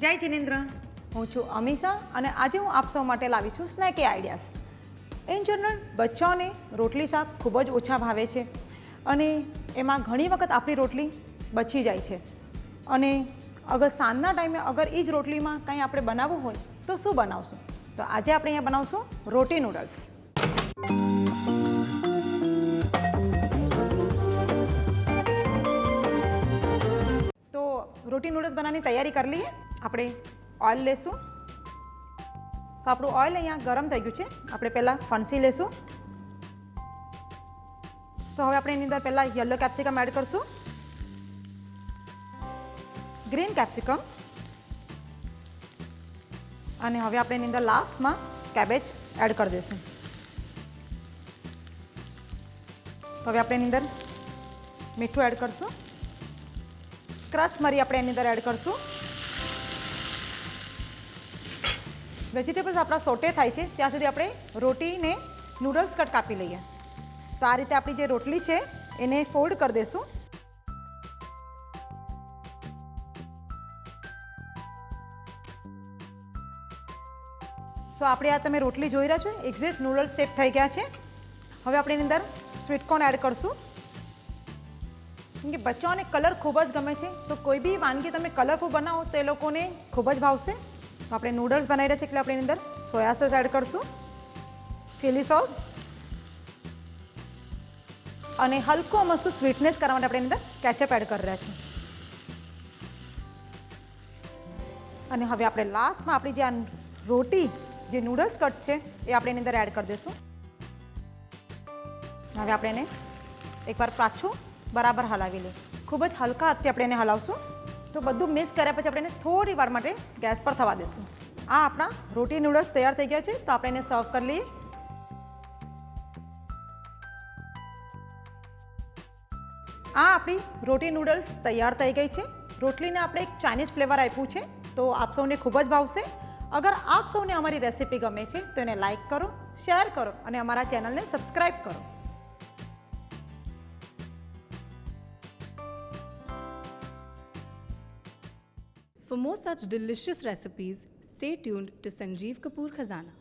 જય જિનેન્દ્ર, હું છું અમીષા અને આજે હું આપ સૌ માટે લાવી છું સ્નેકી આઈડિયાઝ. ઇન જનરલ બચ્ચાઓને રોટલી શાક ખૂબ જ ઓછા ભાવે છે અને એમાં ઘણી વખત આપણી રોટલી બચી જાય છે. અને અગર સાંજના ટાઈમે અગર એ જ રોટલીમાં કંઈ આપણે બનાવવું હોય તો શું બનાવશું? તો આજે આપણે અહીંયા બનાવશું રોટી નૂડલ્સ. તો રોટી નૂડલ્સ બનાવવાની તૈયારી કરી લઈએ. આપણે ઓઇલ લેશું. તો આપણું ઓઇલ અહીંયા ગરમ થઈ ગયું છે. આપણે પહેલાં ફણસી લેશું. તો હવે આપણે એની અંદર પહેલાં યલો કેપ્સિકમ એડ કરશું, ગ્રીન કેપ્સિકમ, અને હવે આપણે એની અંદર લાસ્ટમાં કેબેજ એડ કરી દઈશું. હવે આપણે એની અંદર મીઠું એડ કરશું, ક્રશ મરી આપણે એની અંદર એડ કરશું. વેજીટેબલ્સ આપણા સોટે થાય છે ત્યાં સુધી આપણે રોટીને નૂડલ્સ કટ કાપી લઈએ. તો આ રીતે આપણી જે રોટલી છે એને ફોલ્ડ કરી દઈશું. સો આપણે આ તમે રોટલી જોઈ રહ્યા છો એક્ઝેક્ટ નૂડલ્સ શેપ થઈ ગયા છે. હવે આપણે એની અંદર સ્વીટકોર્ન એડ કરશું. કેમ કે બચ્ચાઓને કલર ખૂબ જ ગમે છે, તો કોઈ બી વાનગી તમે કલરફુલ બનાવો તો એ લોકોને ખૂબ જ ભાવશે. તો આપણે નૂડલ્સ બનાવી રહ્યા છીએ એટલે આપણે એની અંદર સોયા સોસ એડ કરશું, ચીલી સોસ, અને હલકો મસ્ત સ્વીટનેસ કરવા માટે આપણે એની અંદર કેચઅપ એડ કરી રહ્યા છીએ. અને હવે આપણે લાસ્ટમાં આપણી જે આ રોટી જે નૂડલ્સ કટ છે એ આપણે એની અંદર એડ કરી દઈશું. હવે આપણે એને એકવાર પાછું બરાબર હલાવી લઈએ. ખૂબ જ હલકા હાથથી આપણે એને હલાવશું. તો બધું મિક્સ કર્યા પછી આપણે એને થોડી વાર માટે ગેસ પર થવા દઈશું. આ આપણા રોટી નૂડલ્સ તૈયાર થઈ ગયા છે. તો આપણે એને સર્વ કરી લઈએ. આ આપણી રોટી નૂડલ્સ તૈયાર થઈ ગઈ છે. રોટલીને આપણે એક ચાઇનીઝ ફ્લેવર આપ્યું છે, તો આપ સૌને ખૂબ જ ભાવશે. અગર આપ સૌને અમારી રેસીપી ગમે છે તો એને લાઇક કરો, શેર કરો અને અમારા ચેનલને સબસ્ક્રાઈબ કરો. For more such delicious recipes, stay tuned to Sanjeev Kapoor Khazana.